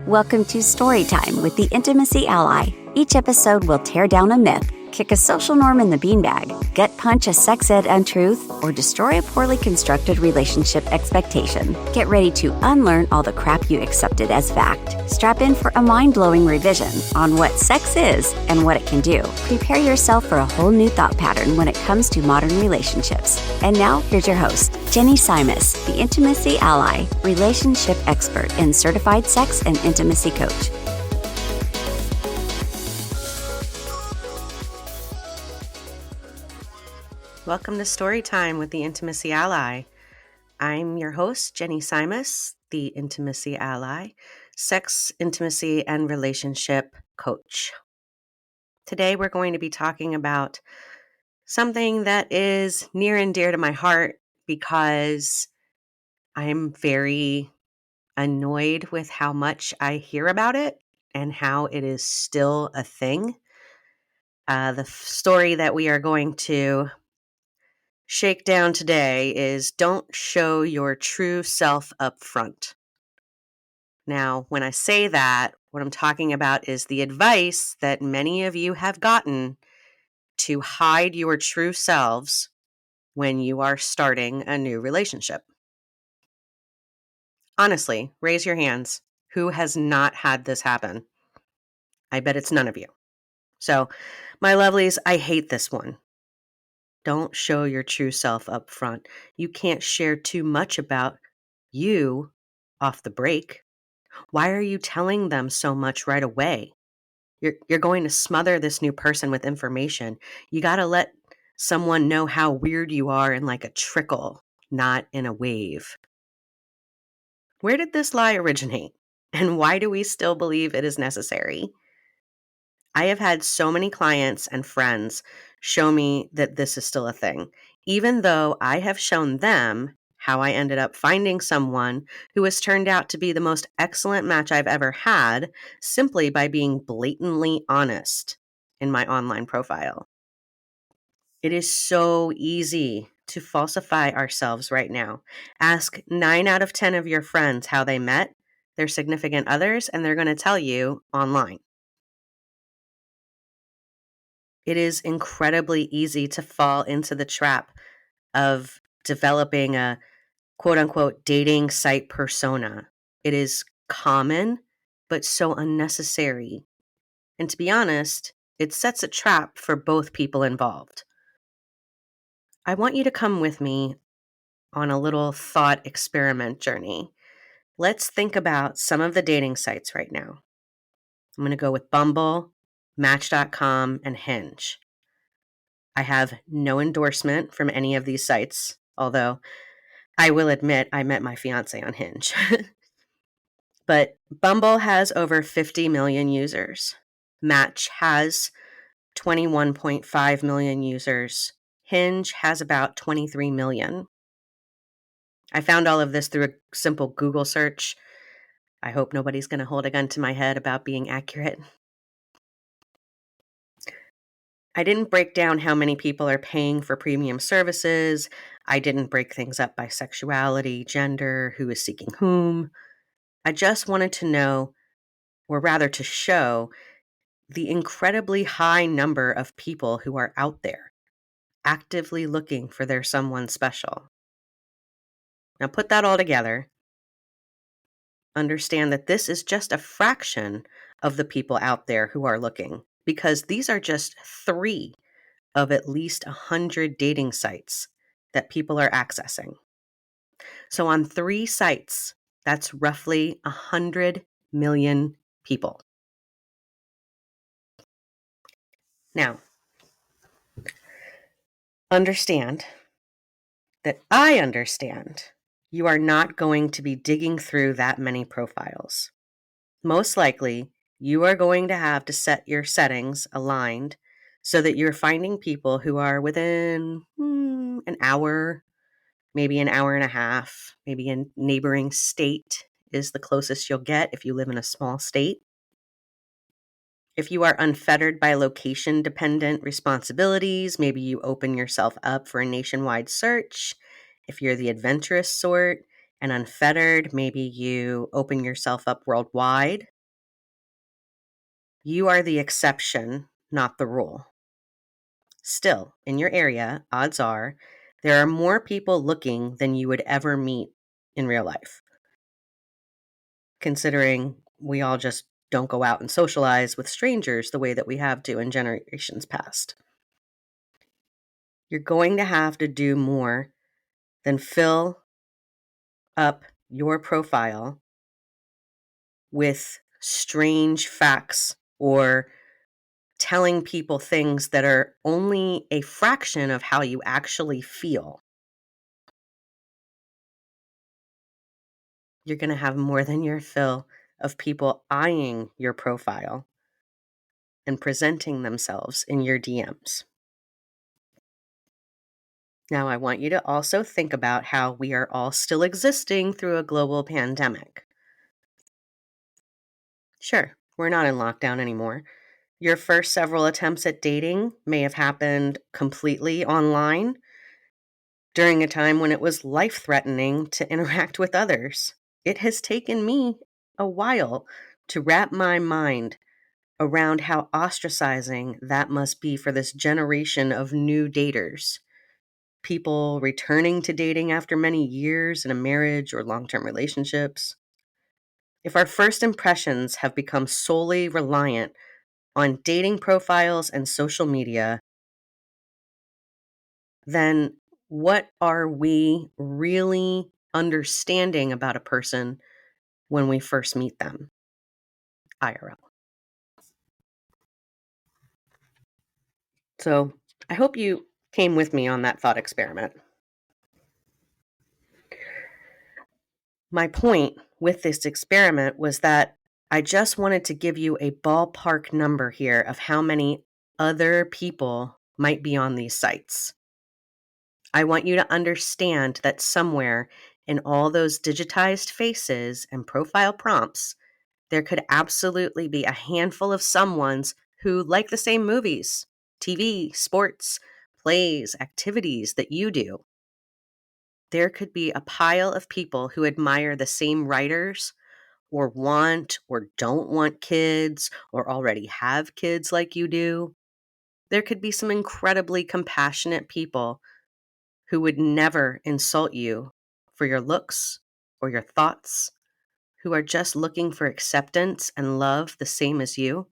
Welcome to Storytime with the Intimacy Ally. Each episode will tear down a myth, kick a social norm in the beanbag, gut punch a sex ed untruth, or destroy a poorly constructed relationship expectation. Get ready to unlearn all the crap you accepted as fact. Strap in for a mind-blowing revision on what sex is and what it can do. Prepare yourself for a whole new thought pattern when it comes to modern relationships. And now, here's your host, Jenny Simus, the Intimacy Ally, relationship expert and certified sex and intimacy coach. Welcome to Storytime with the Intimacy Ally. I'm your host, Jenny Simus, the Intimacy Ally, sex, intimacy, and relationship coach. Today, we're going to be talking about something that is near and dear to my heart because I'm very annoyed with how much I hear about it and how it is still a thing. The story that we are going to shakedown today is don't show your true self up front. Now, when I say that, what I'm talking about is the advice that many of you have gotten to hide your true selves when you are starting a new relationship. Honestly, raise your hands. Who has not had this happen? I bet it's none of you. So, my lovelies, I hate this one. Don't show your true self up front. You can't share too much about you off the break. Why are you telling them so much right away? You're going to smother this new person with information. You got to let someone know how weird you are in like a trickle, not in a wave. Where did this lie originate? And why do we still believe it is necessary? I have had so many clients and friends show me that this is still a thing, even though I have shown them how I ended up finding someone who has turned out to be the most excellent match I've ever had simply by being blatantly honest in my online profile. It is so easy to falsify ourselves right now. Ask 9 out of 10 of your friends how they met their significant others, and they're going to tell you online. It is incredibly easy to fall into the trap of developing a quote unquote dating site persona. It is common, but so unnecessary. And to be honest, it sets a trap for both people involved. I want you to come with me on a little thought experiment journey. Let's think about some of the dating sites right now. I'm going to go with Bumble, Match.com, and Hinge. I have no endorsement from any of these sites, although I will admit I met my fiance on Hinge. But Bumble has over 50 million users. Match has 21.5 million users. Hinge has about 23 million. I found all of this through a simple Google search. I hope nobody's going to hold a gun to my head about being accurate. I didn't break down how many people are paying for premium services. I didn't break things up by sexuality, gender, who is seeking whom. I just wanted to know, or rather to show, the incredibly high number of people who are out there actively looking for their someone special. Now put that all together. Understand that this is just a fraction of the people out there who are looking, because these are just 3 of at least 100 dating sites that people are accessing. So on 3 sites, that's roughly 100 million people. Now, understand that I understand you are not going to be digging through that many profiles. Most likely, you are going to have to set your settings aligned so that you're finding people who are within an hour, maybe an hour and a half, maybe a neighboring state is the closest you'll get if you live in a small state. If you are unfettered by location-dependent responsibilities, maybe you open yourself up for a nationwide search. If you're the adventurous sort and unfettered, maybe you open yourself up worldwide You are the exception, not the rule. Still, in your area, odds are there are more people looking than you would ever meet in real life, considering we all just don't go out and socialize with strangers the way that we have to in generations past. You're going to have to do more than fill up your profile with strange facts or telling people things that are only a fraction of how you actually feel. You're going to have more than your fill of people eyeing your profile and presenting themselves in your DMs. Now, I want you to also think about how we are all still existing through a global pandemic. Sure, we're not in lockdown anymore. Your first several attempts at dating may have happened completely online during a time when it was life threatening to interact with others. It has taken me a while to wrap my mind around how ostracizing that must be for this generation of new daters. People returning to dating after many years in a marriage or long term relationships. If our first impressions have become solely reliant on dating profiles and social media, then what are we really understanding about a person when we first meet them? IRL. So I hope you came with me on that thought experiment. My point with this experiment was that I just wanted to give you a ballpark number here of how many other people might be on these sites. I want you to understand that somewhere in all those digitized faces and profile prompts, there could absolutely be a handful of someones who like the same movies, TV, sports, plays, activities that you do. There could be a pile of people who admire the same writers or want or don't want kids or already have kids like you do. There could be some incredibly compassionate people who would never insult you for your looks or your thoughts, who are just looking for acceptance and love the same as you.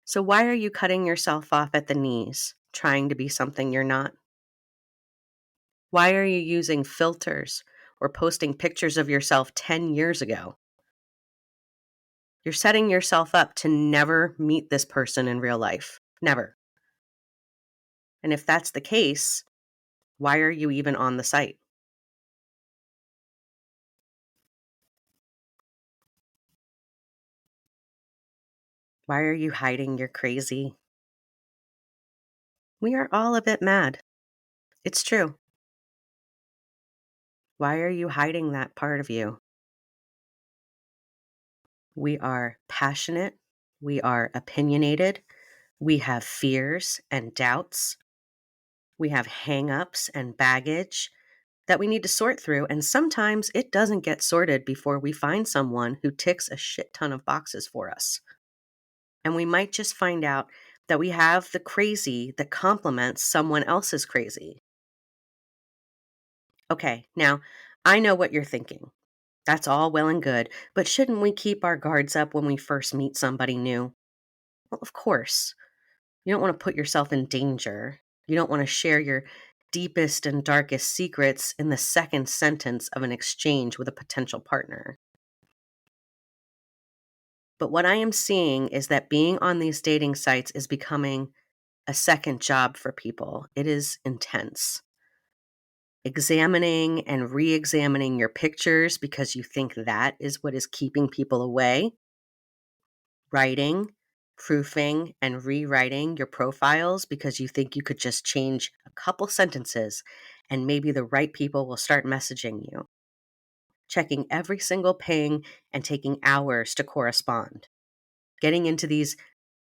So why are you cutting yourself off at the knees, trying to be something you're not? Why are you using filters or posting pictures of yourself 10 years ago? You're setting yourself up to never meet this person in real life. Never. And if that's the case, why are you even on the site? Why are you hiding your crazy? We are all a bit mad. It's true. Why are you hiding that part of you? We are passionate. We are opinionated. We have fears and doubts. We have hang-ups and baggage that we need to sort through. And sometimes it doesn't get sorted before we find someone who ticks a shit ton of boxes for us. And we might just find out that we have the crazy that complements someone else's crazy. Okay, now I know what you're thinking. That's all well and good, but shouldn't we keep our guards up when we first meet somebody new? Well, of course. You don't want to put yourself in danger. You don't want to share your deepest and darkest secrets in the second sentence of an exchange with a potential partner. But what I am seeing is that being on these dating sites is becoming a second job for people. It is intense. Examining and re examining your pictures because you think that is what is keeping people away. Writing, proofing, and rewriting your profiles because you think you could just change a couple sentences and maybe the right people will start messaging you. Checking every single ping and taking hours to correspond. Getting into these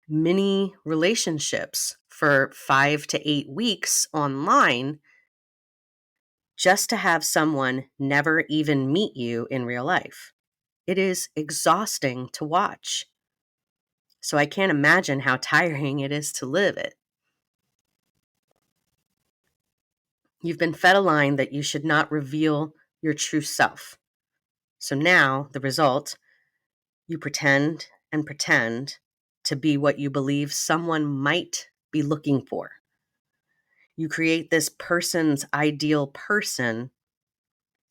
mini relationships for 5 to 8 weeks online just to have someone never even meet you in real life. It is exhausting to watch. So I can't imagine how tiring it is to live it. You've been fed a line that you should not reveal your true self. So now, the result, you pretend and pretend to be what you believe someone might be looking for. You create this person's ideal person,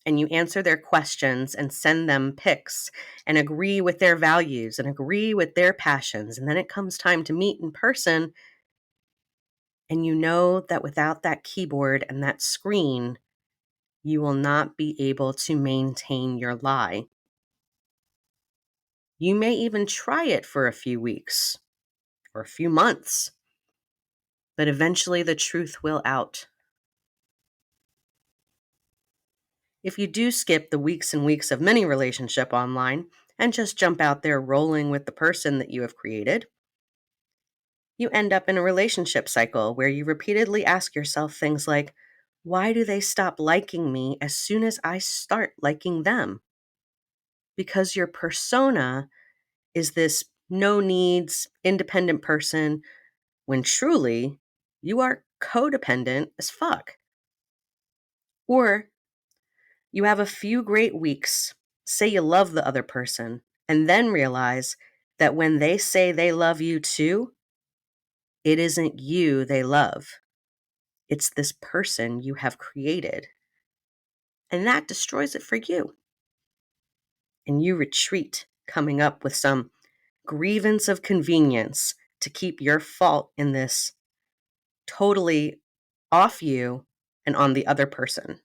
and you answer their questions and send them pics and agree with their values and agree with their passions. And then it comes time to meet in person, and you know that without that keyboard and that screen, you will not be able to maintain your lie. You may even try it for a few weeks or a few months, but eventually the truth will out. If you do skip the weeks and weeks of many relationship online and just jump out there rolling with the person that you have created, you end up in a relationship cycle where you repeatedly ask yourself things like, why do they stop liking me as soon as I start liking them? Because your persona is this no needs, independent person when truly you are codependent as fuck. Or you have a few great weeks, say you love the other person, and then realize that when they say they love you too, it isn't you they love. It's this person you have created. And that destroys it for you. And you retreat, coming up with some grievance of convenience to keep your fault in this totally off you and on the other person.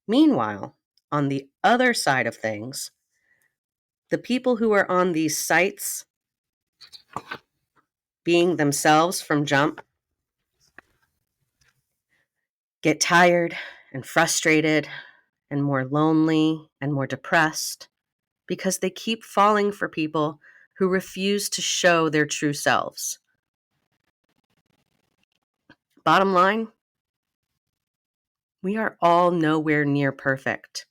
Meanwhile, on the other side of things, the people who are on these sites being themselves from jump get tired and frustrated and more lonely and more depressed because they keep falling for people who refuse to show their true selves. Bottom line, we are all nowhere near perfect.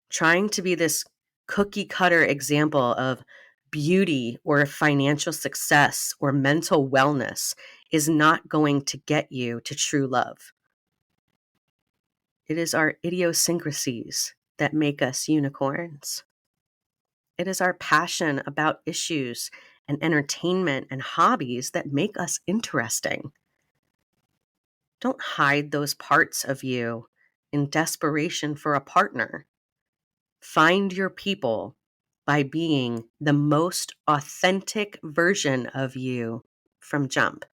Trying to be this cookie cutter example of beauty or financial success or mental wellness is not going to get you to true love. It is our idiosyncrasies that make us unicorns. It is our passion about issues and entertainment and hobbies that make us interesting. Don't hide those parts of you in desperation for a partner. Find your people by being the most authentic version of you from jump.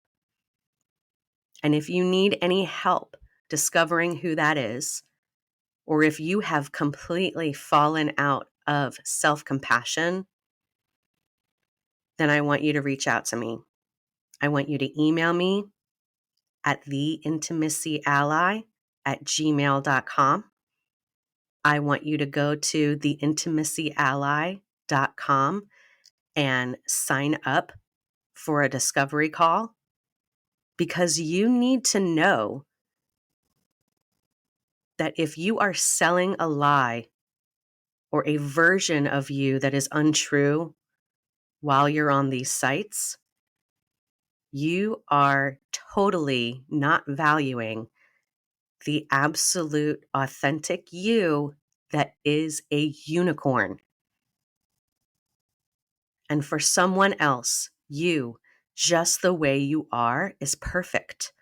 And if you need any help discovering who that is, or if you have completely fallen out of self-compassion, then I want you to reach out to me. I want you to email me at theintimacyally@gmail.com. I want you to go to theintimacyally.com and sign up for a discovery call because you need to know that if you are selling a lie or a version of you that is untrue while you're on these sites, you are totally not valuing the absolute authentic you that is a unicorn. And for someone else, you, just the way you are, is perfect.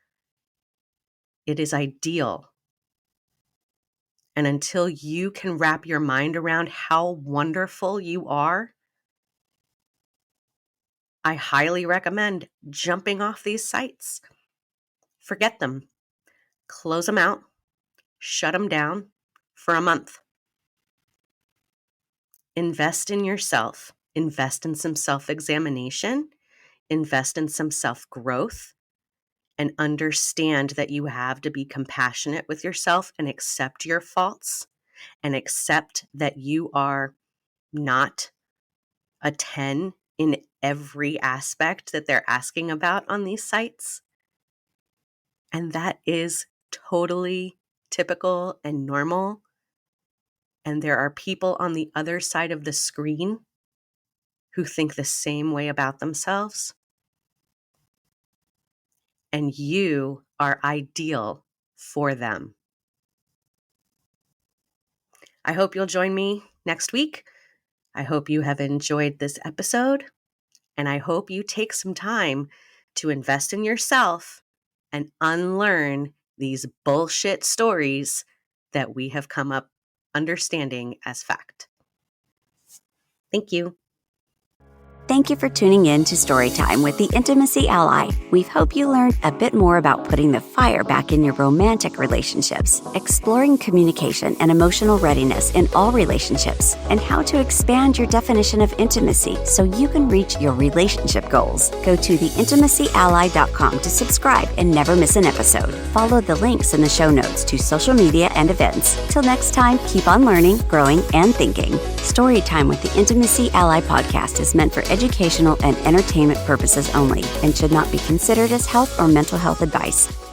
It is ideal. And until you can wrap your mind around how wonderful you are, I highly recommend jumping off these sites. Forget them. Close them out. Shut them down for a month. Invest in yourself. Invest in some self-examination. Invest in some self-growth. And understand that you have to be compassionate with yourself and accept your faults and accept that you are not a 10 in every aspect that they're asking about on these sites. And that is totally typical and normal. And there are people on the other side of the screen who think the same way about themselves. And you are ideal for them. I hope you'll join me next week. I hope you have enjoyed this episode, and I hope you take some time to invest in yourself and unlearn these bullshit stories that we have come up understanding as fact. Thank you. Thank you for tuning in to Storytime with the Intimacy Ally. We hope you learned a bit more about putting the fire back in your romantic relationships, exploring communication and emotional readiness in all relationships, and how to expand your definition of intimacy so you can reach your relationship goals. Go to theintimacyally.com to subscribe and never miss an episode. Follow the links in the show notes to social media and events. Till next time, keep on learning, growing, and thinking. Storytime with the Intimacy Ally podcast is meant for educational and entertainment purposes only and should not be considered as health or mental health advice.